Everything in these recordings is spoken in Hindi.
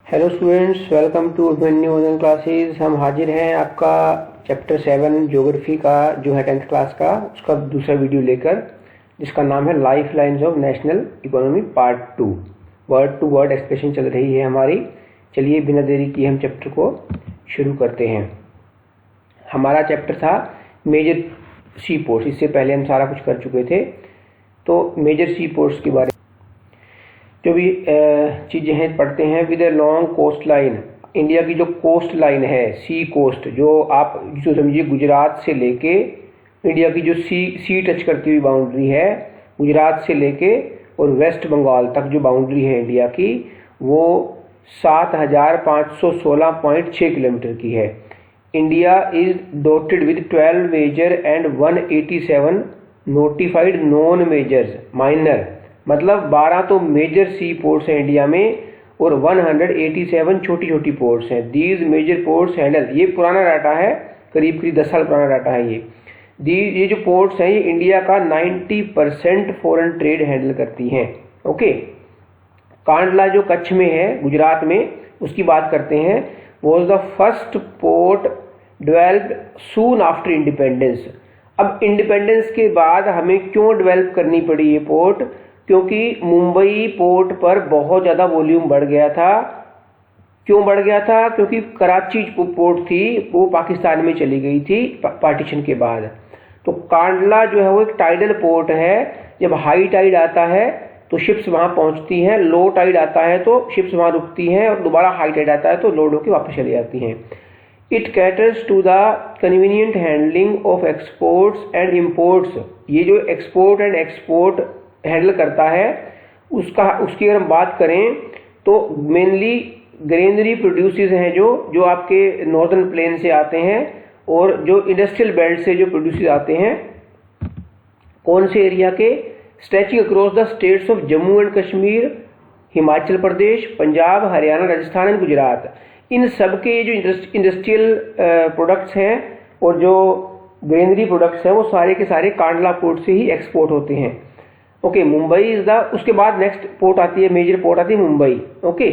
Hello students, welcome to new online classes. हम हाजिर हैं आपका चैप्टर 7 ज्योग्राफी का जो है 10th क्लास का, उसका दूसरा वीडियो लेकर, जिसका नाम है lifelines of national economy part 2। Word to word expression चल रही है हमारी। चलिए बिना देरी किए हम चैप्टर को शुरू करते हैं। हमारा चैप्टर था मेजर सी पोर्ट्स। इससे पहले हम सारा कुछ कर चुके थे। तो मेजर सी पोर्ट्स के बारे जो भी चीज़ें हैं पढ़ते हैं। With a long coastline, India की जो कोस्ट लाइन है, सी कोस्ट, जो आप जो समझिए गुजरात से लेके इंडिया की जो सी टच करती हुई बाउंड्री है, गुजरात से लेके और वेस्ट बंगाल तक जो बाउंड्री है इंडिया की, वो 7516.6 किलोमीटर की है। India is dotted with 12 major and 187 notified non majors minor, मतलब 12 तो मेजर सी पोर्ट्स हैं इंडिया में और 187 छोटी छोटी पोर्ट्स हैं। दीज मेजर पोर्ट्स हैंडल, ये पुराना डाटा है, करीब 10 साल पुराना डाटा है ये जो पोर्ट्स हैं ये इंडिया का 90% फॉरेन ट्रेड हैंडल करती हैं। ओके, कांडला जो कच्छ में है गुजरात में, उसकी बात करते हैं। Was the first port developed soon after independence. अब इंडिपेंडेंस के बाद हमें क्यों डेवलप करनी पड़ी ये पोर्ट? क्योंकि मुंबई पोर्ट पर बहुत ज़्यादा वॉल्यूम बढ़ गया था। क्यों बढ़ गया था? क्योंकि कराची पोर्ट थी वो पाकिस्तान में चली गई थी पार्टीशन के बाद। तो कांडला जो है वो एक टाइडल पोर्ट है। जब हाई टाइड आता है तो शिप्स वहाँ पहुँचती हैं, लो टाइड आता है तो शिप्स वहाँ रुकती हैं और दोबारा हाई टाइड आता है तो लोड होकर वापस चली जाती हैं। It caters to the convenient handling of exports and imports. ये जो एक्सपोर्ट एंड एक्सपोर्ट हैंडल करता है उसकी अगर हम बात करें तो मेनली ग्रेनरी प्रोड्यूसेस हैं जो आपके नॉर्दर्न प्लेन से आते हैं और जो इंडस्ट्रियल बेल्ट से जो प्रोड्यूसेस आते हैं। कौन से एरिया के? Stretching across the states of Jammu and Kashmir, Himachal Pradesh, Punjab, Haryana, Rajasthan and Gujarat. इन सब के जो इंडस्ट्रियल प्रोडक्ट्स हैं और जो ग्रेनरी प्रोडक्ट्स हैं वो सारे के सारे कांडला पोर्ट से ही एक्सपोर्ट होते हैं। ओके, मुंबई इज द, उसके बाद नेक्स्ट पोर्ट आती है, मेजर पोर्ट आती है Mumbai. Okay,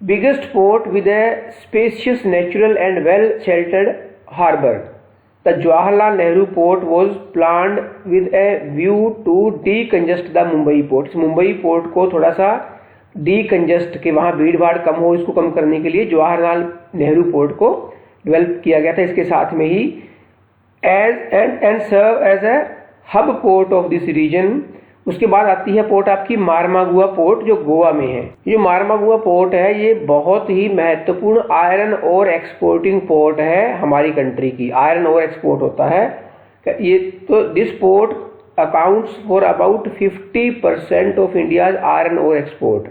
biggest port with a spacious natural and well sheltered harbour. The Jawaharlal Nehru port was planned with a view to decongest the Mumbai port. Mumbai port को थोड़ा सा डीकंजस्ट के वहाँ भीड़ भाड़ कम हो, इसको कम करने के लिए जवाहरलाल नेहरू पोर्ट को डेवलप किया गया था। इसके साथ में ही and serve as a hub port of this region. उसके बाद आती है पोर्ट आपकी मारमागुआ पोर्ट जो गोवा में है। ये मारमागुआ पोर्ट है, ये बहुत ही महत्वपूर्ण आयरन और एक्सपोर्टिंग पोर्ट है हमारी कंट्री की। आयरन और एक्सपोर्ट होता है ये। तो this port accounts for about 50% of India's iron और एक्सपोर्ट।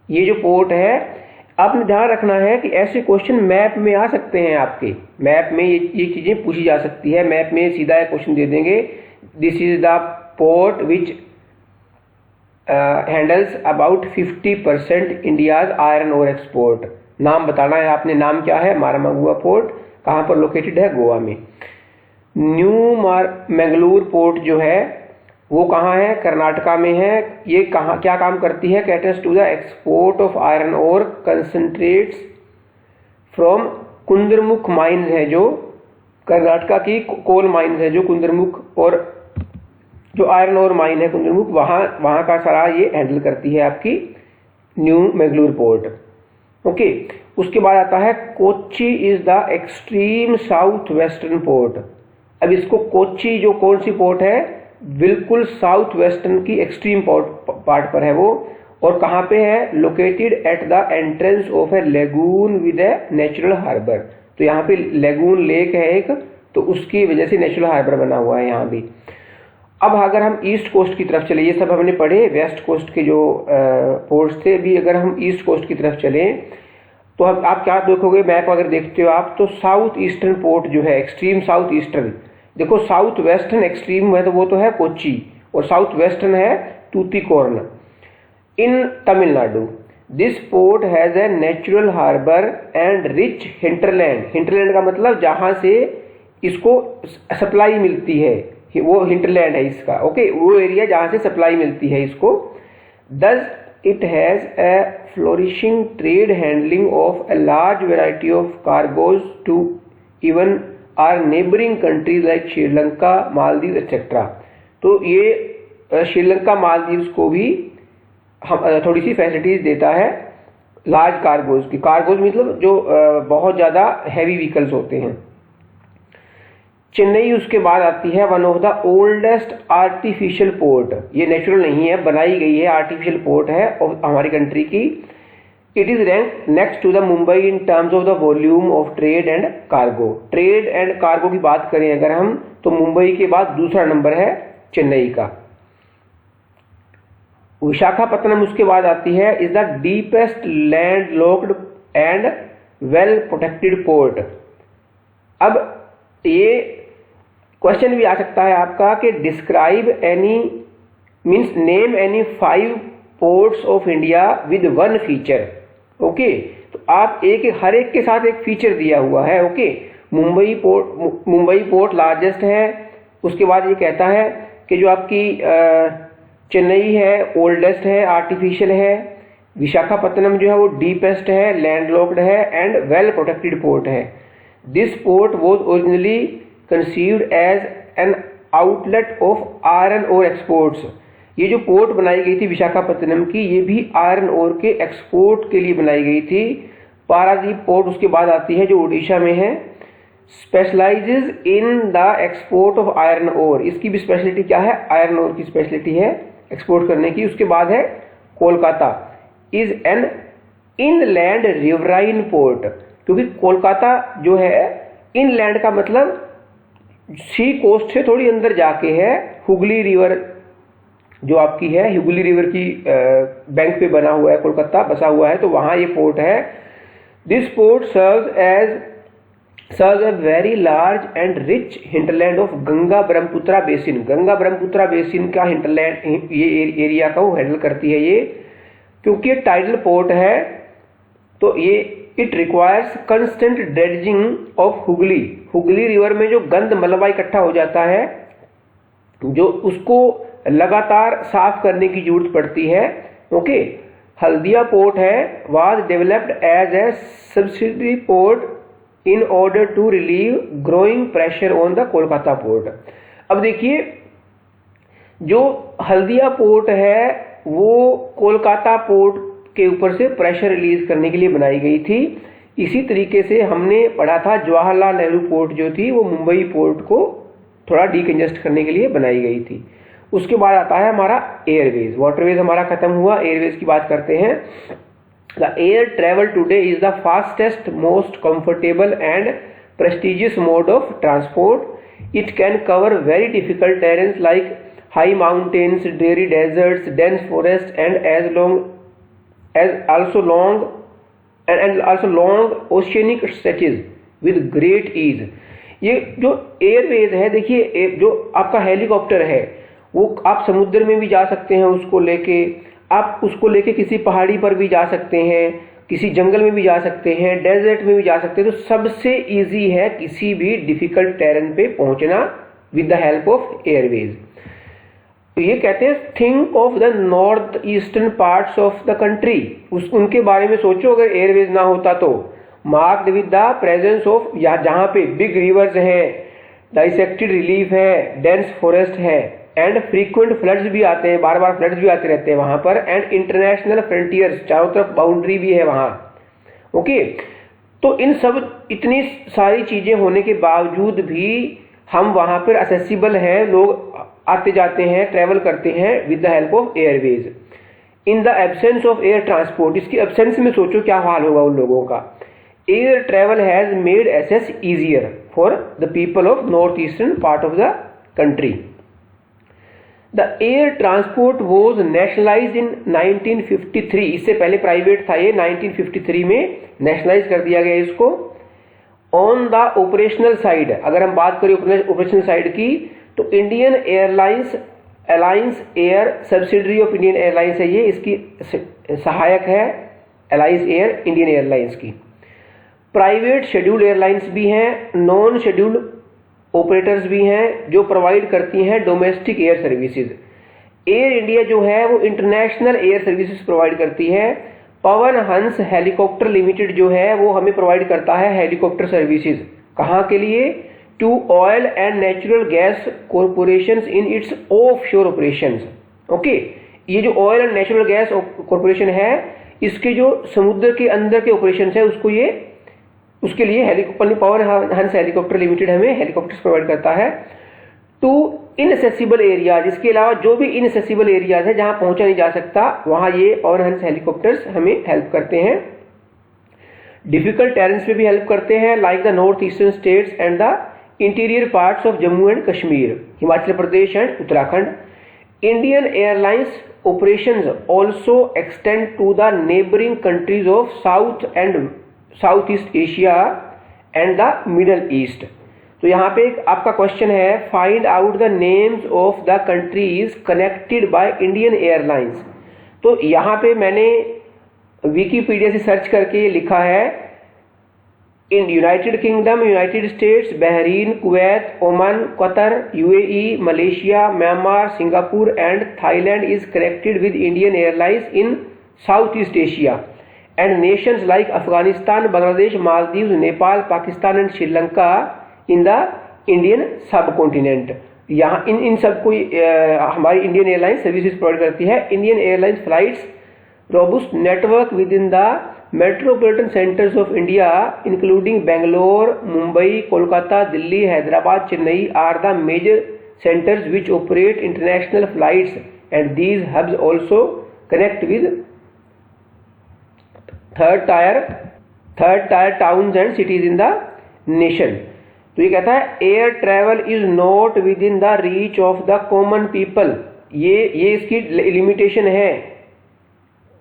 ये जो पोर्ट है, आपने ध्यान रखना है कि ऐसे क्वेश्चन मैप में आ सकते हैं। आपके मैप में ये चीजें पूछी जा सकती है। मैप में सीधा एक क्वेश्चन दे देंगे, this is the port which handles about 50% India's iron और एक्सपोर्ट। नाम बताना है आपने, नाम क्या है? मारमागुआ पोर्ट। कहाँ पर लोकेटेड है? गोवा में। न्यू मैंगलोर पोर्ट जो है वो कहाँ है? कर्नाटका में है। ये कहाँ क्या काम करती है? Caters to the export of iron और कंसंट्रेट्स फ्रॉम कुंदरमुख माइंस है, जो कर्नाटका की कोल माइंस है, जो कुंदरमुख और जो आयरन और माइन है कुंदरमुख, वहाँ का सारा ये हैंडल करती है आपकी न्यू मैंगलोर पोर्ट। ओके, उसके बाद आता है Kochi is the extreme south western port. अब इसको कोच्चि जो कौन सी पोर्ट है? बिल्कुल साउथ वेस्टर्न की एक्सट्रीम पार्ट पर है वो। और कहाँ पे है? Located at the entrance of a lagoon with a natural harbour. तो यहाँ पे लेगून लेक है एक, तो उसकी वजह से नेचुरल हार्बर बना हुआ है यहाँ भी। अब अगर हम ईस्ट कोस्ट की तरफ चले, ये सब हमने पढ़े वेस्ट कोस्ट के जो पोर्ट्स थे। भी अगर हम ईस्ट कोस्ट की तरफ चलें तो आप क्या देखोगे? मैप अगर देखते हो आप तो साउथ ईस्टर्न पोर्ट जो है, एक्सट्रीम साउथ ईस्टर्न, देखो साउथ वेस्टर्न एक्सट्रीम है तो वो तो है कोच्चि, और साउथ वेस्टर्न है Tuticorin in Tamil Nadu. This port has a natural harbour and rich hinterland. Hinterland का मतलब जहां से इसको सप्लाई मिलती है, वो हिंटरलैंड है इसका। ओके, वो एरिया जहां से सप्लाई मिलती है इसको। दस it has a flourishing trade handling of a large variety of cargoes to even our neighboring countries like Sri Lanka, Maldives etcetera. तो ये श्रीलंका, मालदीव्स को भी हम थोड़ी सी फैसिलिटीज देता है लार्ज कार्गोज की। कार्गोज मतलब जो बहुत ज़्यादा हैवी व्हीकल्स होते हैं। चेन्नई उसके बाद आती है, one of the oldest artificial port. ये नेचुरल नहीं है, बनाई गई है, आर्टिफिशियल पोर्ट है हमारी कंट्री की। It is rank next to the Mumbai in terms of the volume of trade and cargo. Trade and cargo की बात करें अगर हम, तो मुंबई के बाद दूसरा नंबर है चेन्नई का। विशाखापत्तनम उसके बाद आती है, is the deepest land locked and well protected port. अब ये क्वेश्चन भी आ सकता है आपका कि describe any means name any 5 ports of India with 1 feature. Okay, तो आप हर एक के साथ एक फीचर दिया हुआ है। ओके, मुंबई पोर्ट लार्जेस्ट है। उसके बाद ये कहता है कि जो आपकी चेन्नई है ओल्डेस्ट है, आर्टिफिशियल है। विशाखापत्तनम जो है वो डीपेस्ट है, लैंडलॉक्ड है एंड वेल प्रोटेक्टेड पोर्ट है। This port was originally conceived as an outlet of iron ore exports. ये जो पोर्ट बनाई गई थी विशाखापत्तनम की, ये भी आयरन ओर के एक्सपोर्ट के लिए बनाई गई थी। पारादीप पोर्ट उसके बाद आती है जो उड़ीसा में है, specialises in the export of iron ore. इसकी भी स्पेशलिटी क्या है, आयरन ओर की स्पेशलिटी है एक्सपोर्ट करने की। उसके बाद है Kolkata, is an inland riverine port, क्योंकि कोलकाता जो है इनलैंड का मतलब सी कोस्ट से थोड़ी अंदर जाके है। हुगली रिवर जो आपकी है, हुगली रिवर की बैंक पे बना हुआ है कोलकाता, बसा हुआ है, तो वहां ये पोर्ट है। This port serves a very large and rich hinterland of Ganga Brahmaputra basin. Ganga Brahmaputra basin का हिंटरलैंड, ये एरिया का वो हैंडल करती है ये, क्योंकि टाइडल पोर्ट है। तो ये it requires constant dredging of Hooghly river में जो गंद मलबा इकट्ठा हो जाता है, जो उसको लगातार साफ करने की जरूरत पड़ती है। ओके, हल्दिया पोर्ट है, was developed as a subsidiary port in order to relieve growing pressure on the Kolkata port. अब देखिए, जो हल्दिया पोर्ट है वो कोलकाता पोर्ट के ऊपर से प्रेशर रिलीज करने के लिए बनाई गई थी। इसी तरीके से हमने पढ़ा था जवाहरलाल नेहरू पोर्ट जो थी वो मुंबई पोर्ट को थोड़ा डीकंजेस्ट करने के लिए बनाई गई थी। उसके बाद आता है हमारा एयरवेज। वाटरवेज हमारा खत्म हुआ, एयरवेज की बात करते हैं। The air travel today is the fastest, most comfortable and prestigious mode of transport. It can cover very difficult terrains like high mountains, dreary deserts, dense forest and also long oceanic stretches with great ease। ये जो एयरवेज है, देखिए जो आपका हेलीकॉप्टर है वो आप समुद्र में भी जा सकते हैं, आप उसको लेके किसी पहाड़ी पर भी जा सकते हैं, किसी जंगल में भी जा सकते हैं, डेजर्ट में भी जा सकते हैं। तो सबसे इजी है किसी भी डिफिकल्ट टेरेन पे पहुंचना with the help of Airways. तो ये कहते हैं think of the north eastern parts of the country. उनके बारे में सोचो, अगर एयरवेज ना होता तो। Marked with the presence of, जहां पे बिग रिवर्स हैं, डाइसेक्टेड रिलीफ है, डेंस फॉरेस्ट है एंड फ्रीक्वेंट फ्लड्स भी आते हैं, बार बार फ्लड्स भी आते रहते हैं वहां पर, एंड इंटरनेशनल फ्रंटियर्स, चारों तरफ बाउंड्री भी है वहां। ओके, तो इन सब इतनी सारी चीजें होने के बावजूद भी हम वहां पर असेसिबल हैं, लोग आते जाते हैं, ट्रेवल करते हैं with the help of airways. In the absence of air transport, इसकी एब्सेंस में सोचो क्या हाल होगा उन लोगों का। Air travel has made access easier for the people of north eastern part of the country. The air transport was nationalised in 1953। इससे पहले प्राइवेट था ये, 1953 में नेशनलाइज कर दिया गया इसको। ऑन द ऑपरेशनल साइड, अगर हम बात करें ऑपरेशनल साइड की, तो Indian airlines alliance air subsidiary of Indian airlines है ये, इसकी सहायक है अलायंस एयर इंडियन एयरलाइंस की। प्राइवेट शेड्यूल्ड एयरलाइंस भी हैं, नॉन शेड्यूल्ड ऑपरेटर्स भी हैं जो प्रोवाइड करती हैं domestic air services. Air India जो है वो इंटरनेशनल एयर सर्विसेज प्रोवाइड करती है। पवन हंस हेलीकॉप्टर लिमिटेड जो है वो हमें प्रोवाइड करता है हेलीकॉप्टर सर्विसेज। कहाँ के लिए? To Oil and Natural Gas Corporation in its offshore operation. Okay, ये जो Oil and Natural Gas Corporation है, इसके जो समुद्र के अंदर के ऑपरेशन है उसके लिए पवन हंस हेलीकॉप्टर लिमिटेड हमें हेलीकॉप्टर्स प्रोवाइड करता है। टू इनएसेसिबल एरियाज, इसके अलावा जो भी इनएसेसिबल एरियाज है जहां पहुंचा नहीं जा सकता, वहां ये पवन हंस हेलीकॉप्टर्स हमें हेल्प करते हैं। डिफिकल्ट टेरेंस में भी हेल्प करते हैं, like the north eastern states and the interior parts of Jammu and Kashmir, Himachal Pradesh and Uttarakhand. Indian airlines operations also extend to the neighboring countries of South and Southeast Asia and the Middle East। तो यहाँ पे एक आपका क्वेश्चन है, find out the names of the countries connected by Indian airlines. तो यहाँ पे मैंने विकीपीडिया से सर्च करके लिखा है, in United kingdom, United states, Bahrain, Kuwait, Oman, Qatar, UAE, Malaysia, Myanmar, Singapore and Thailand is connected with Indian airlines in south east Asia and Nations like Afghanistan, Bangladesh, Maldives, Nepal, Pakistan and Sri Lanka in the Indian सब कॉन्टिनेंट। यहाँ इन सबको हमारी इंडियन एयरलाइंस सर्विसेज प्रोवाइड करती है। Indian airlines flights robust network within the metropolitan centers of India including Bangalore, Mumbai, Kolkata, Delhi, Hyderabad, Chennai are the major centers which operate international flights, and these hubs also connect with third tier towns and cities in the nation। तो ये कहता है air travel is not within the reach of the common people. ये इसकी लिमिटेशन है।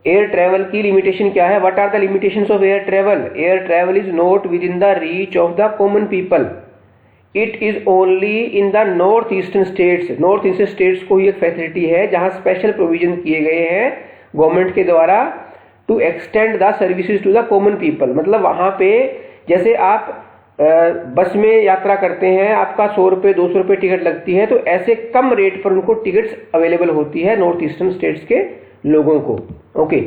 एयर ट्रैवल की लिमिटेशन क्या है? What are the limitations of air travel? Air travel is not within the reach of the common people. It is only in the north eastern states. North eastern states को ये फैसिलिटी है जहां स्पेशल प्रोविजन किए गए हैं गवर्नमेंट के द्वारा to extend the services to the common people. मतलब वहां पे जैसे आप बस में यात्रा करते हैं, आपका 100 रुपये 200 रुपये टिकट लगती है, तो ऐसे कम रेट पर उनको टिकट्स अवेलेबल होती है नॉर्थ ईस्टर्न स्टेट्स के लोगों को। ओके,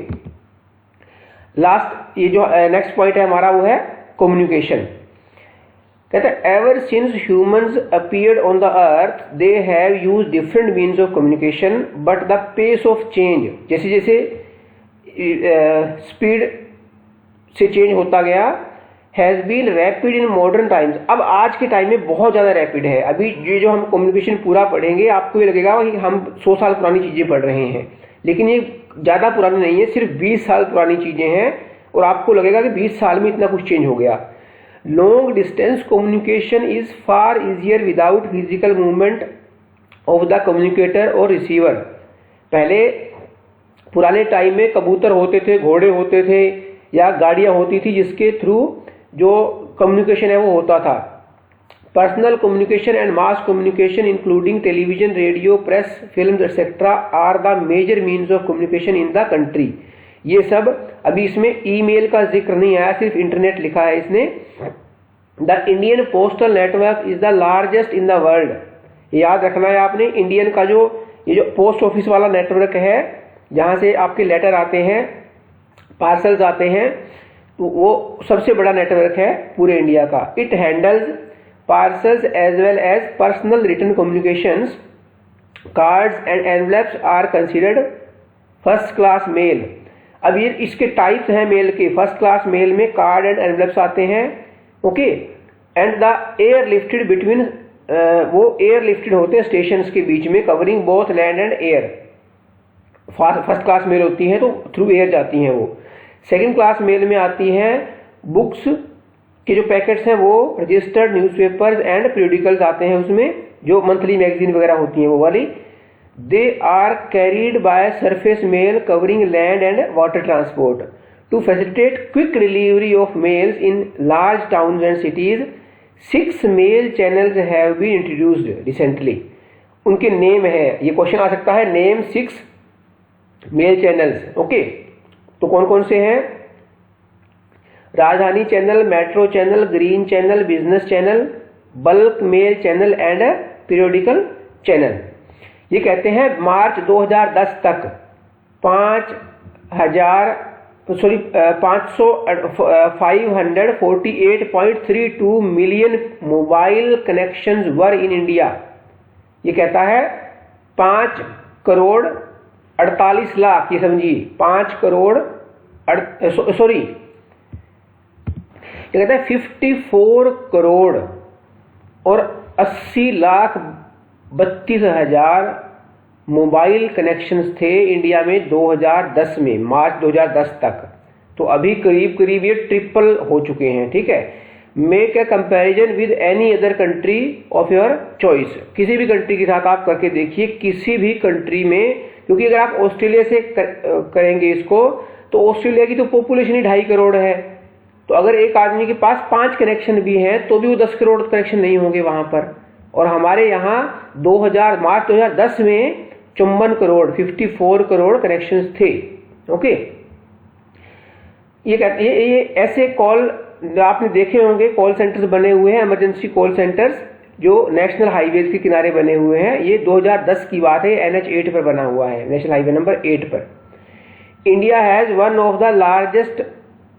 लास्ट ये जो नेक्स्ट पॉइंट है हमारा वो है कम्युनिकेशन। कहते हैं ever since humans appeared on the earth they have used different means of communication but the pace of change, जैसे जैसे स्पीड से चेंज होता गया, has been rapid in modern times. अब आज के टाइम में बहुत ज़्यादा रैपिड है। अभी ये जो हम कम्युनिकेशन पूरा पढ़ेंगे आपको ये लगेगा कि हम 100 साल पुरानी चीज़ें पढ़ रहे हैं, लेकिन ये ज़्यादा पुरानी नहीं है, सिर्फ 20 साल पुरानी चीज़ें हैं और आपको लगेगा कि 20 साल में इतना कुछ चेंज हो गया। Long distance communication is far easier without physical movement of the communicator और रिसीवर। पहले पुराने टाइम में कबूतर होते थे, घोड़े होते थे या गाड़ियाँ होती थी जिसके थ्रू जो कम्युनिकेशन है वो होता था। Personal communication and mass communication including television, radio, press, film etcetera are the major means of communication in the country. ये सब, अभी इसमें ईमेल का जिक्र नहीं आया, सिर्फ इंटरनेट लिखा है इसने। The Indian postal network is the largest in the world. याद रखना है आपने, इंडियन का ये जो पोस्ट ऑफिस वाला नेटवर्क है जहाँ से आपके लेटर आते हैं, पार्सल्स आते हैं, तो वो सबसे बड़ा नेटवर्क है पूरे इंडिया का। It handles parcels as well as personal written communications. Cards and envelopes are considered first class mail। अब ये इसके टाइप्स हैं मेल के। फर्स्ट क्लास मेल में कार्ड एंड एनवेलप्स आते हैं, okay. And the airlifted between, वो एयर लिफ्टेड होते हैं स्टेशन के बीच में, covering both land and air. First class mail होती है तो थ्रू एयर जाती हैं वो। सेकेंड क्लास मेल में आती हैं बुक्स के जो पैकेट्स हैं, वो रजिस्टर्ड न्यूज़पेपर्स एंड पीरियडिकल्स आते हैं उसमें, जो मंथली मैगजीन वगैरह होती हैं वो वाली। They are carried by surface mail covering land and water transport to facilitate quick delivery of mails in large towns and cities. 6 mail channels have been introduced recently. उनके नेम है, ये क्वेश्चन आ सकता है, नेम 6 मेल चैनल्स, ओके। तो कौन कौन से हैं? Rajdhani channel, metro channel, green channel, business channel, bulk mail channel and periodical channel. ये कहते हैं मार्च 2010 तक 548.32 million mobile connections were in India. ये कहता है 5 करोड़ 48 लाख, ये समझिए 5 करोड़ सॉरी ये कहता है 54 करोड़ और 80 लाख 32 हजार मोबाइल कनेक्शंस थे इंडिया में 2010 में, मार्च 2010 तक। तो अभी करीब करीब ये ट्रिपल हो चुके हैं। ठीक है, make a comparison with any other country of your choice. किसी भी कंट्री के साथ आप करके देखिए, किसी भी कंट्री में, क्योंकि अगर आप ऑस्ट्रेलिया से करेंगे इसको, तो ऑस्ट्रेलिया की तो पॉपुलेशन ही 2.5 करोड़ है। तो अगर एक आदमी के पास 5 कनेक्शन भी हैं तो भी वो 10 करोड़ कनेक्शन नहीं होंगे वहां पर। और हमारे यहाँ मार्च 2010 में 54 करोड़ 54 करोड़ कनेक्शंस थे। ओके, ये ऐसे कॉल आपने देखे होंगे, कॉल सेंटर्स बने हुए हैं, इमरजेंसी कॉल सेंटर्स जो नेशनल हाईवेज के किनारे बने हुए हैं। ये 2010 की बात है, NH 8 पर बना हुआ है, नेशनल हाईवे नंबर 8 पर। India has one of the largest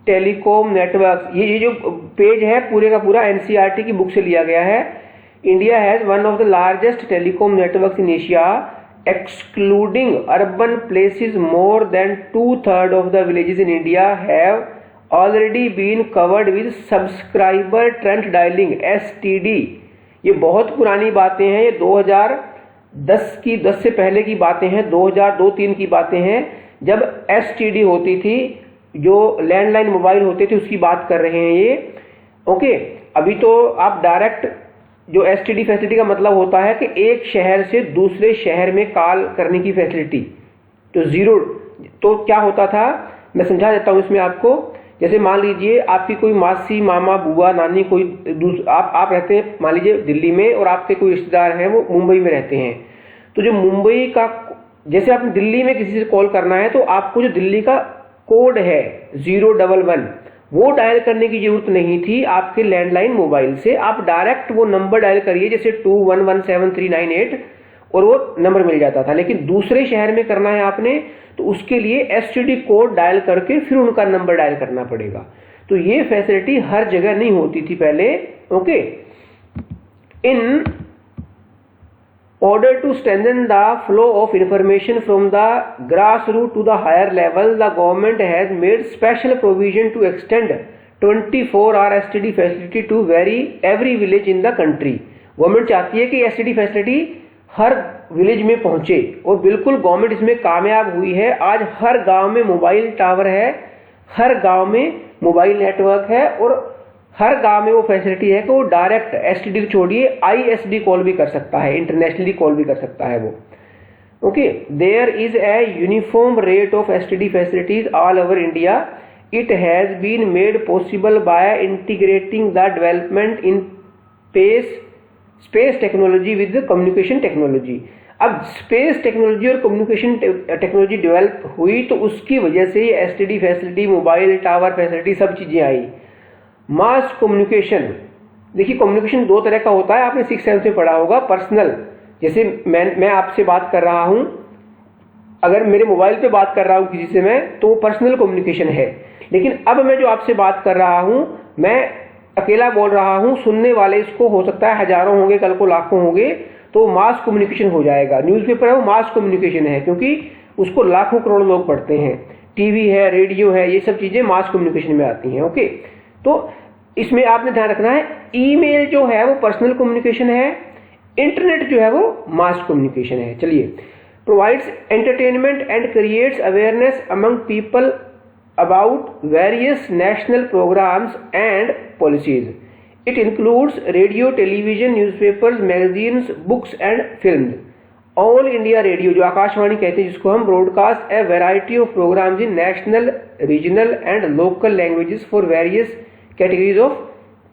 telecom network. ये जो पेज है पूरे का पूरा NCERT की बुक से लिया गया है। India has one of the largest telecom network in Asia, excluding urban places. More than 2/3 of the villages in India have already been covered with subscriber trent dialing STD। ये बहुत पुरानी बातें हैं, ये 2010 से पहले की बातें हैं, 2002-3 की बातें हैं, जब STD होती थी, जो लैंडलाइन मोबाइल होते थे, उसकी बात कर रहे हैं ये। ओके, अभी तो आप डायरेक्ट, जो STD फैसिलिटी का मतलब होता है कि एक शहर से दूसरे शहर में कॉल करने की फैसिलिटी, तो जीरो। तो क्या होता था, मैं समझा देता हूं इसमें आपको। जैसे मान लीजिए आपकी कोई मासी, मामा, बुआ, नानी, कोई आप रहते हैं मान लीजिए दिल्ली में, और आपके कोई रिश्तेदार हैं वो मुंबई में रहते हैं। तो जो मुंबई का, जैसे आपने दिल्ली में किसी से कॉल करना है तो आपको जो दिल्ली का कोड है 011 वो डायल करने की जरूरत नहीं थी आपके लैंडलाइन मोबाइल से। आप डायरेक्ट वो नंबर डायल करिए, जैसे 211739 और वो नंबर मिल जाता था। लेकिन दूसरे शहर में करना है आपने, तो उसके लिए STD कोड डायल करके फिर उनका नंबर डायल करना पड़ेगा। तो ये फैसिलिटी हर जगह नहीं होती थी पहले। Okay, in order to strengthen the flow of information from the grassroots to the higher level, the government has made special provision to extend 24-hour STD facility to every village in the country। Government चाहती है कि STD फैसिलिटी हर विलेज में पहुंचे, और बिल्कुल गवर्नमेंट इसमें कामयाब हुई है। आज हर गांव में मोबाइल टावर है, हर गांव में मोबाइल नेटवर्क है, और हर गांव में वो फैसिलिटी है कि वो डायरेक्ट STD छोड़िए ISD कॉल भी कर सकता है, इंटरनेशनली कॉल भी कर सकता है वो। Okay, there is a uniform rate of STD facilities all over India. It has been made possible by integrating the development in space technology with communication technology. अब स्पेस टेक्नोलॉजी और कम्युनिकेशन टेक्नोलॉजी डेवलप हुई, तो उसकी वजह से ये STD facility, mobile tower facility, सब चीजें आई। मास कम्युनिकेशन, देखिए कम्युनिकेशन 2 तरह का होता है, आपने 6th 7th में पढ़ा होगा। पर्सनल, जैसे मैं आपसे बात कर रहा हूं, अगर मेरे मोबाइल पे बात कर रहा हूं किसी से मैं, तो वो पर्सनल कम्युनिकेशन है। लेकिन अब मैं जो आपसे बात कर रहा हूं, मैं अकेला बोल रहा हूं, सुनने वाले इसको हो सकता है हजारों होंगे, कल को लाखों होंगे, तो मास कम्युनिकेशन हो जाएगा। न्यूज़पेपर है वो मास कम्युनिकेशन है, क्योंकि उसको लाखों करोड़ लोग पढ़ते हैं। टीवी है, रेडियो है, ये सब चीजें मास कम्युनिकेशन में आती हैं। ओके, तो इसमें आपने ध्यान रखना है, ईमेल जो है वो पर्सनल कम्युनिकेशन है, इंटरनेट जो है वो मास कम्युनिकेशन है। चलिए, provides entertainment and creates awareness among people about various national programmes and policies. It includes radio, television, newspapers, magazines, books and films. All India radio, जो आकाशवाणी कहते हैं जिसको हम, broadcast a variety of programmes in national, regional and local languages for various categories of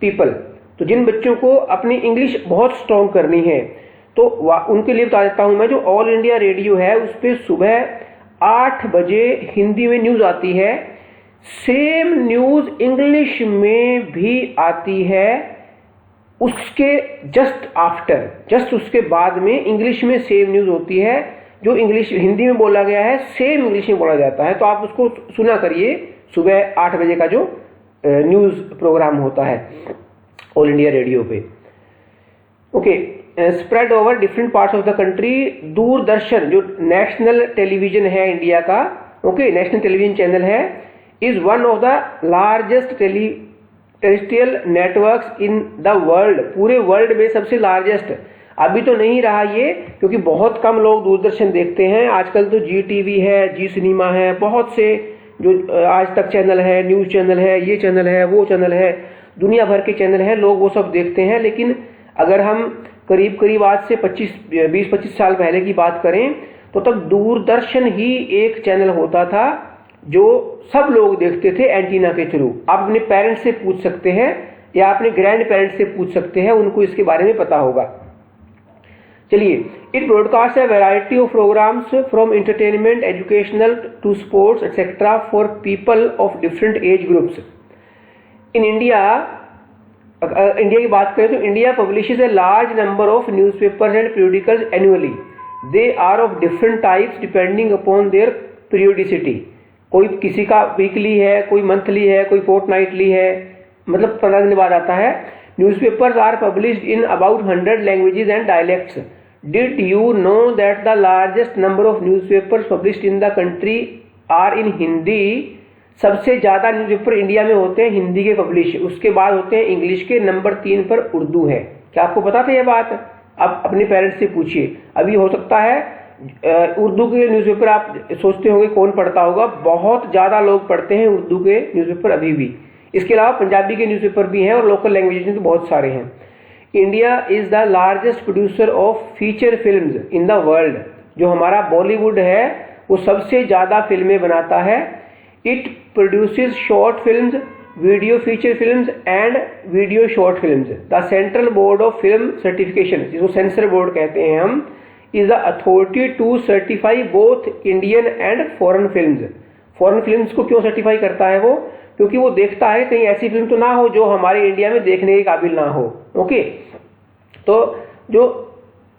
people. तो जिन बच्चों को अपनी इंग्लिश बहुत स्ट्रॉन्ग करनी है, तो उनके लिए बता देता हूं मैं, जो ऑल इंडिया रेडियो है उस पर सुबह 8 बजे हिंदी में न्यूज आती है। सेम न्यूज इंग्लिश में भी आती है उसके जस्ट उसके बाद में इंग्लिश में सेम न्यूज होती है। जो इंग्लिश हिंदी में बोला गया है सेम इंग्लिश में बोला जाता है। तो आप उसको सुना करिए, सुबह 8 बजे का जो न्यूज प्रोग्राम होता है ऑल इंडिया रेडियो पे। Okay, spread over different parts of the country. Doordarshan जो नेशनल टेलीविजन है इंडिया का, ओके, नेशनल टेलीविजन चैनल है, is one of the largest terrestrial networks in the world. पूरे वर्ल्ड में सबसे लार्जेस्ट। अभी तो नहीं रहा ये, क्योंकि बहुत कम लोग दूरदर्शन देखते हैं। आजकल तो जी टीवी है, जी सिनेमा है, बहुत से जो आज तक चैनल है, न्यूज चैनल है, ये चैनल है, वो चैनल है, दुनिया भर के चैनल है, लोग वो सब देखते हैं। लेकिन अगर हम करीब आज से 20-25 साल पहले की बात करें तो तब दूरदर्शन ही एक चैनल होता था जो सब लोग देखते थे एंटीना के थ्रू। आप अपने पेरेंट्स से पूछ सकते हैं या अपने ग्रैंड पेरेंट्स से पूछ सकते हैं, उनको इसके बारे में पता होगा। चलिए, it broadcast a variety of programmes from entertainment, educational to sports etcetera for people of different age groups. In India की बात करें तो India publishes a large number of newspapers and periodicals annually. They are of different types depending upon their periodicity. कोई किसी का वीकली है, कोई मंथली है, कोई फोर्टनाइटली है, मतलब 15 दिन बाद आता है। Newspapers are published in about 100 languages and dialects. Did you know that the largest number of newspapers published in the country are in Hindi? सबसे ज्यादा न्यूज़पेपर इंडिया में होते हैं हिंदी के पब्लिश, उसके बाद होते हैं इंग्लिश के, नंबर 3 पर उर्दू है। क्या आपको पता था ये बात? अब अपने पेरेंट्स से पूछिए। अभी हो सकता है उर्दू के न्यूज़पेपर आप सोचते होंगे कौन पढ़ता होगा, बहुत ज्यादा लोग पढ़ते हैं उर्दू के न्यूज़पेपर अभी भी। इसके अलावा पंजाबी के न्यूज़पेपर भी हैं और लोकल लैंग्वेज में तो बहुत सारे हैं। India is the largest producer of feature films in the world. जो हमारा बॉलीवुड है वो सबसे ज्यादा फिल्में बनाता है। It produces short films, video feature films and video short films. The central board of film certification, जिसको सेंसर बोर्ड कहते हैं हम, is the authority to certify both Indian and foreign films. Foreign films को क्यों सर्टिफाई करता है वो? क्योंकि वो देखता है कहीं ऐसी फिल्म तो ना हो जो हमारे इंडिया में देखने के काबिल ना हो। ओके, तो जो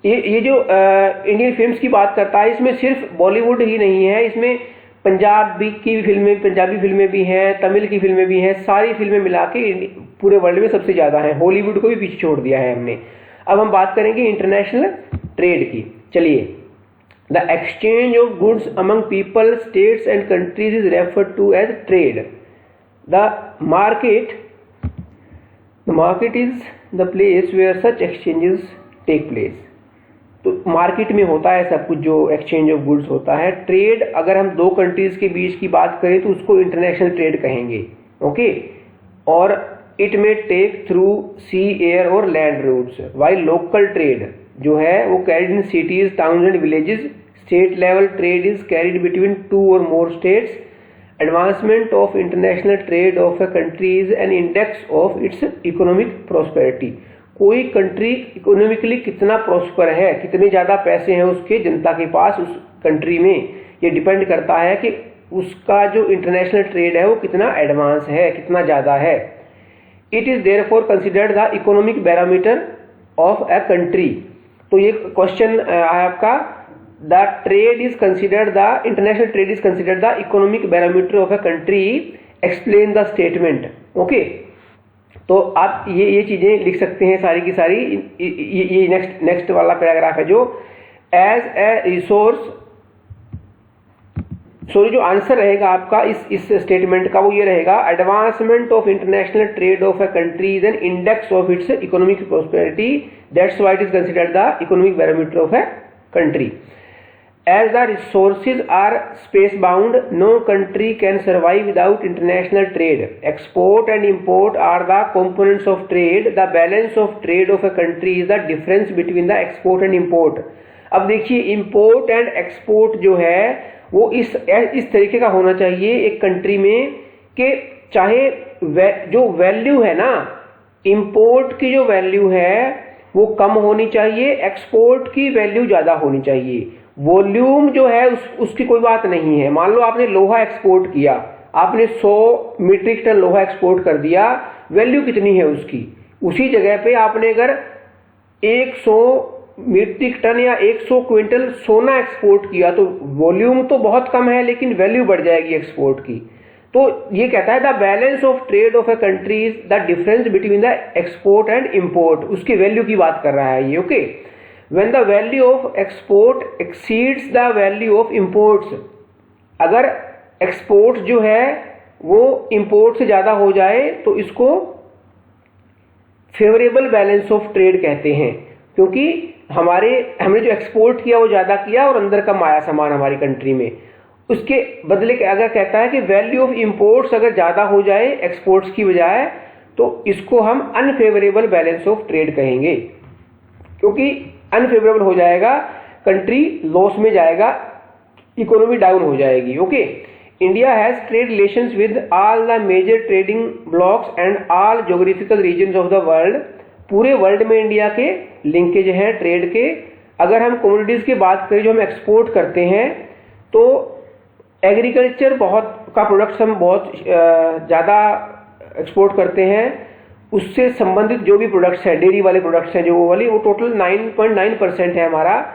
ये जो इंडियन फिल्म्स की बात करता है, इसमें सिर्फ बॉलीवुड ही नहीं है, इसमें पंजाबी फिल्में भी हैं, तमिल की फिल्में भी हैं, सारी फिल्में मिला के पूरे वर्ल्ड में सबसे ज्यादा हैं। हॉलीवुड को भी पीछे छोड़ दिया है हमने। अब हम बात करेंगे इंटरनेशनल ट्रेड की। चलिए, the exchange of goods among people, states and countries is referred to as trade. The market is the place where such exchanges take place. तो मार्केट में होता है सब कुछ, जो एक्सचेंज ऑफ गुड्स होता है। ट्रेड अगर हम दो कंट्रीज के बीच की बात करें तो उसको इंटरनेशनल ट्रेड कहेंगे। ओके, और इट में टेक थ्रू सी, एयर और land routes. While local trade जो है वो carried in cities, town and villages. State level trade is carried between 2 और more states. Advancement of international trade of a country is an index of its economic prosperity. कोई कंट्री इकोनॉमिकली कितना प्रॉस्पर है, कितने ज्यादा पैसे हैं उसके जनता के पास उस कंट्री में, ये डिपेंड करता है कि उसका जो इंटरनेशनल ट्रेड है वो कितना एडवांस है, कितना ज्यादा है। It is therefore considered the economic barometer of a country. तो ये क्वेश्चन है आपका, the trade is considered the international trade is considered the economic barometer of a country, explain the statement. Okay, तो आप ये चीजें लिख सकते हैं सारी की सारी। ये नेक्स्ट वाला पैराग्राफ है जो एज ए रिसोर्स, सॉरी, जो आंसर रहेगा आपका इस स्टेटमेंट का वो ये रहेगा, advancement of international trade of a country is an index of its economic prosperity, that's why it is considered the economic barometer of a country. As the resources are space bound, no country can survive without international trade. Export and import are the components of trade. The balance of trade of a country is the difference between the export and import. अब देखिए, import and export जो है वो इस तरीके का होना चाहिए एक कंट्री में कि चाहे जो वैल्यू है ना, import की जो वैल्यू है वो कम होनी चाहिए, एक्सपोर्ट की वैल्यू ज्यादा होनी चाहिए। वॉल्यूम जो है उसकी कोई बात नहीं है। मान लो आपने लोहा एक्सपोर्ट किया, आपने 100 मीट्रिक टन लोहा एक्सपोर्ट कर दिया, वैल्यू कितनी है उसकी? उसी जगह पे आपने अगर 100 मीट्रिक टन या 100 क्विंटल सोना एक्सपोर्ट किया तो वॉल्यूम तो बहुत कम है लेकिन वैल्यू बढ़ जाएगी एक्सपोर्ट की। तो ये कहता है the balance of trade off a country is the difference between the export and import, उसकी वैल्यू की बात कर रहा है ये। Okay, when the value of export exceeds the value of imports, अगर एक्सपोर्ट जो है वो इंपोर्ट से ज्यादा हो जाए तो इसको फेवरेबल बैलेंस ऑफ ट्रेड कहते हैं, क्योंकि हमने जो एक्सपोर्ट किया वो ज्यादा किया और अंदर कम आया सामान हमारी कंट्री में। उसके बदले अगर कहता है कि वैल्यू ऑफ इंपोर्ट्स अगर ज्यादा हो जाए एक्सपोर्ट्स की बजाय तो इसको हम अनफेवरेबल बैलेंस ऑफ ट्रेड कहेंगे, क्योंकि अनफेवरेबल हो जाएगा, कंट्री लॉस में जाएगा, इकोनॉमी डाउन हो जाएगी। Okay, India has trade relations with all the major trading blocks and all geographical regions of the world, पूरे वर्ल्ड में इंडिया के लिंकेज हैं ट्रेड के। अगर हम कमोडिटीज की बात करें जो हम एक्सपोर्ट करते हैं तो एग्रीकल्चर का प्रोडक्ट्स हम बहुत ज़्यादा एक्सपोर्ट करते हैं, उससे संबंधित जो भी प्रोडक्ट्स हैं, डेयरी वाले प्रोडक्ट्स हैं जो वो टोटल 9.9% है हमारा।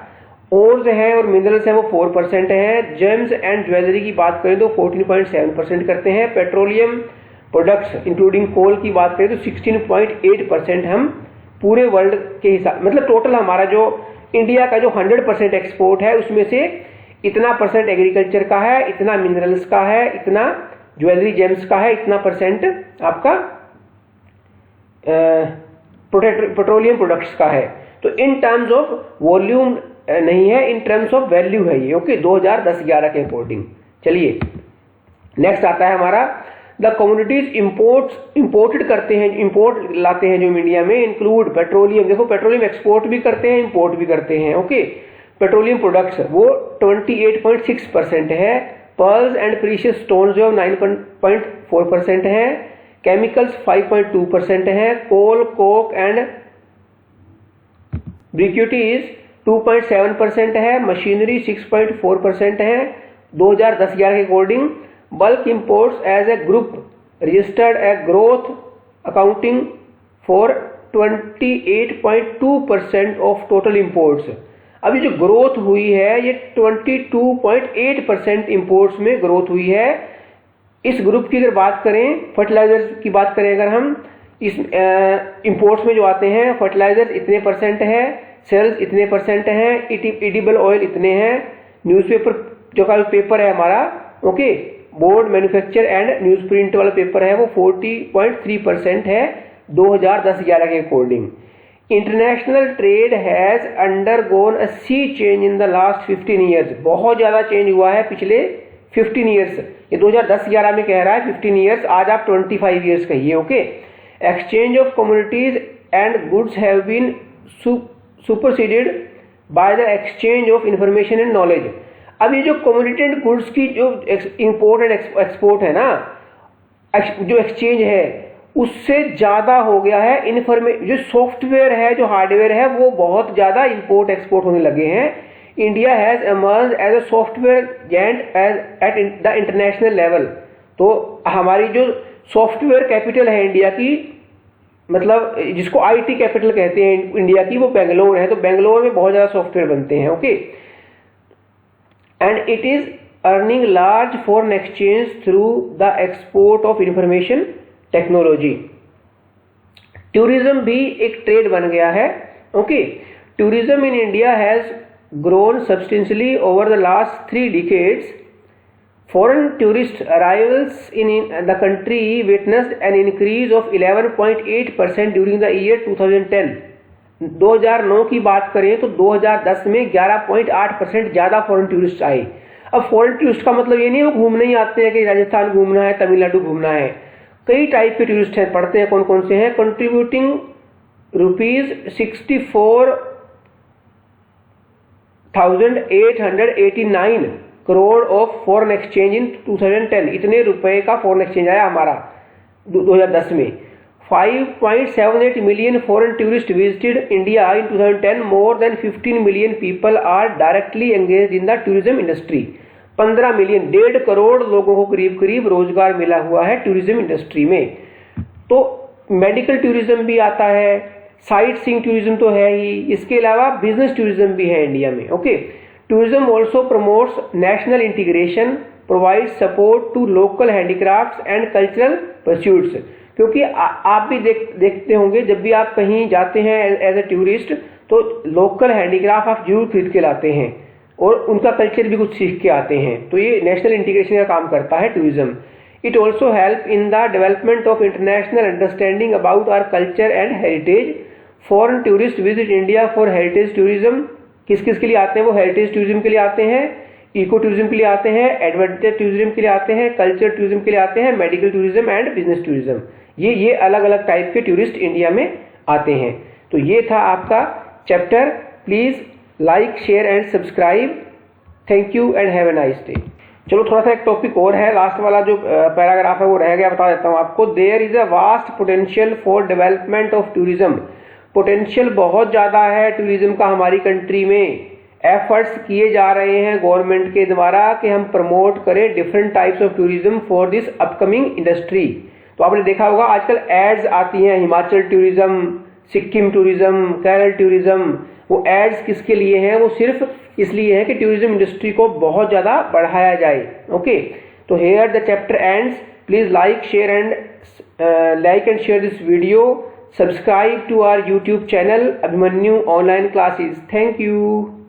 ओर्स है और मिनरल्स है वो 4% है। जेम्स एंड ज्वेलरी की बात करें तो 14.7% करते हैं। पेट्रोलियम प्रोडक्ट्स इंक्लूडिंग कोल की बात करें तो 16.8% हम पूरे वर्ल्ड के हिसाब, मतलब टोटल हमारा जो इंडिया का जो 100% एक्सपोर्ट है उसमें से इतना परसेंट एग्रीकल्चर का है, इतना मिनरल्स का है, इतना ज्वेलरी जेम्स का है, इतना परसेंट आपका पेट्रोलियम प्रोडक्ट्स का है। तो इन टर्म्स ऑफ वॉल्यूम नहीं है, इन टर्म्स ऑफ वैल्यू है ये। ओके, 2010-11 के अकॉर्डिंग। चलिए नेक्स्ट आता है हमारा द कमोडिटीज इंपोर्टेड करते हैं, इंपोर्ट लाते हैं जो इंडिया में, इंक्लूड पेट्रोलियम। देखो पेट्रोलियम एक्सपोर्ट भी करते हैं, इंपोर्ट भी करते हैं। ओके, पेट्रोलियम प्रोडक्ट्स वो 28.6% है। पर्ल्स एंड प्रीशियस स्टोन्स जो 9.4% है। केमिकल्स 5.2% है। कोल, कोक एंड ब्रिक्यूटीज 2.7% है। मशीनरी 6.4% है 2010-11 के according. Bulk imports as a group registered a growth accounting for 28.2% of total imports. अभी जो ग्रोथ हुई है ये 22.8% इंपोर्ट्स में ग्रोथ हुई है। इस ग्रुप की अगर बात करें, फर्टिलाइजर की बात करें अगर हम, इस इंपोर्ट्स में जो आते हैं फर्टिलाइजर इतने परसेंट है, सेल्स इतने परसेंट है, एडिबल ऑयल इतने हैं, न्यूज़पेपर जो का पेपर है हमारा, okay, board manufacture and newsprint वाला पेपर है वो 40.3% है 2010-11 के according. International trade has undergone a sea change in the last 15 years, बहुत ज्यादा चेंज हुआ है पिछले 15 ईयर्स। ये 2010-11 में कह रहा है 15 ईयर्स, आज आप 25 ईयर्स कहिए। Okay, exchange of commodities and goods have been superseded by the exchange of information and knowledge. अब ये जो कमोडिटी एंड गुड्स की जो इंपोर्ट एंड एक्सपोर्ट है ना, जो एक्सचेंज है उससे ज्यादा हो गया है जो सॉफ्टवेयर है, जो हार्डवेयर है वो बहुत ज्यादा इंपोर्ट एक्सपोर्ट होने लगे हैं। India has emerged as a software giant at the international level. तो हमारी जो सॉफ्टवेयर कैपिटल है इंडिया की, मतलब जिसको आईटी कैपिटल कहते हैं इंडिया की, वो बेंगलोर है। तो बेंगलोर में बहुत ज्यादा सॉफ्टवेयर बनते हैं। Okay, and it is earning large foreign exchange through the export of information technology. Tourism भी एक ट्रेड बन गया है। Okay, tourism in India has grown substantially over the last 3 decades. Foreign tourist arrivals in the country witnessed an increase of 11.8% during the year 2010. 2009 की बात करें तो 2010 में 11.8% ज्यादा फॉरेन टूरिस्ट आए। अब फॉरेन टूरिस्ट का मतलब ये नहीं वो घूमने ही आते हैं कि राजस्थान घूमना है, तमिलनाडु घूमना है। कई टाइप के टूरिस्ट हैं, पढ़ते हैं कौन कौन से हैं। Contributing ₹64,889 crore of foreign exchange इन 2010। इतने रुपए का फॉरेन एक्सचेंज आया हमारा 2010 में। 5.78 million foreign tourists visited India in 2010. More than 15 million people are directly engaged in the tourism industry. 15 million, 1.5 crore लोगों को करीब करीब रोजगार मिला हुआ है टूरिज्म इंडस्ट्री में। तो मेडिकल टूरिज्म भी आता है, साइट सीइंग टूरिज्म तो है ही, इसके अलावा बिजनेस टूरिज्म भी है इंडिया में। Okay, tourism also promotes national integration, provide support to local handicrafts and cultural pursuits. क्योंकि आप भी देखते होंगे जब भी आप कहीं जाते हैं एज ए टूरिस्ट, तो लोकल हैंडीक्राफ्ट आप जरूर खरीद के लाते हैं और उनका कल्चर भी कुछ सीख के आते हैं। तो ये नेशनल इंटीग्रेशन का काम करता है tourism. It also help in the development of international understanding about our culture and heritage. Foreign tourist visit India for heritage tourism. किस किस के लिए आते हैं वो? हेरिटेज टूरिज्म के लिए आते हैं, इको टूरिज्म के लिए आते हैं, एडवेंचर टूरिज्म के लिए आते हैं, कल्चर टूरिज्म के लिए आते हैं, medical tourism and business tourism. ये अलग अलग टाइप के टूरिस्ट इंडिया में आते हैं। तो ये था आपका chapter. Please like, share and subscribe. Thank you and have a nice day. चलो थोड़ा सा एक टॉपिक और है, लास्ट वाला जो पैराग्राफ है वो रह गया, बता देता हूँ आपको। There is a vast potential for development of tourism. Potential बहुत ज़्यादा है टूरिज्म का हमारी कंट्री में। एफर्ट्स किए जा रहे हैं गवर्नमेंट के द्वारा कि हम प्रमोट करें different types of tourism for this upcoming industry. तो आपने देखा होगा आजकल एड्स आती हैं, Himachal tourism, Sikkim tourism, Kerala tourism. वो एड्स किसके लिए हैं? वो सिर्फ इसलिए है कि टूरिज्म इंडस्ट्री को बहुत ज़्यादा बढ़ाया जाए। ओके, तो here the chapter ends. Please like and share this video. Subscribe to our YouTube channel Abhimanyu online classes. Thank you.